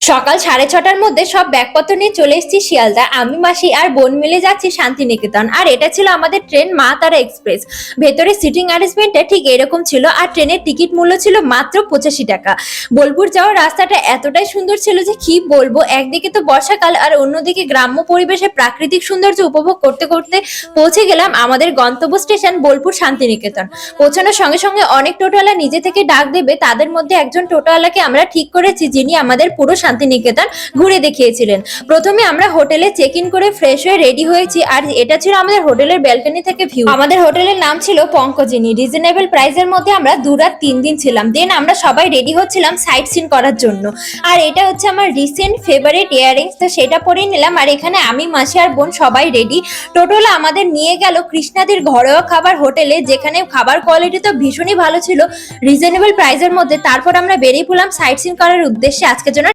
সকাল 6:30টার মধ্যে সব ব্যাগপত্র নিয়ে চলে এসেছি শিয়ালদা। আমি, মাসি আর বোন মিলে যাচ্ছি শান্তিনিকেতন। আর এটা ছিল আমাদের ট্রেন মা তারা এক্সপ্রেস। ভেতরে সিটিং অ্যারেঞ্জমেন্টটা ঠিক এরকম ছিল, আর ট্রেনের টিকিট মূল্য ছিল মাত্র 85 টাকা। বোলপুর যাওয়ার রাস্তাটা এতটাই সুন্দর ছিল যে কি বলবো, একদিকে তো বর্ষাকাল আর অন্যদিকে গ্রাম্য পরিবেশে প্রাকৃতিক সৌন্দর্য উপভোগ করতে করতে পৌঁছে গেলাম আমাদের গন্তব্য স্টেশন বোলপুর শান্তিনিকেতন। পৌঁছানোর সঙ্গে সঙ্গে অনেক টোটোওয়ালা নিজে থেকে ডাক দেবে, তাদের মধ্যে একজন টোটোওয়ালাকে আমরা ঠিক করেছি যিনি আমাদের পুরো শান্তিনিকেতন ঘুরে দেখিয়েছিলেন। প্রথমে আমরা হোটেলে চেক ইন করে ফ্রেশ হয়ে রেডি হয়েছি, আর এটা ছিল আমাদের হোটেলের ব্যালকনি থেকে ভিউ। আমাদের হোটেলের নাম ছিল পঙ্কজিনী। রিজনেবল প্রাইসের মধ্যে আমরা 2 রাত 3 দিন ছিলাম। দেন আমরা সবাই রেডি হচ্ছিলাম সাইট সিন করার জন্য। আর এটা হচ্ছে আমার রিসেন্ট ফেভারিট ইয়াররিংস, তো সেটা পরে নিলাম। আর এখানে আমি, মাসি আর বোন সবাই রেডি। টোটোলা আমাদের নিয়ে গেল কৃষ্ণাদির ঘরোয়া খাবার হোটেলে, যেখানে খাবার কোয়ালিটি তো ভীষণই ভালো ছিল রিজনেবল প্রাইসের মধ্যে। তারপর আমরা বেরিয়ে পড়লাম সাইট সিন করার উদ্দেশ্যে আজকের জন্য।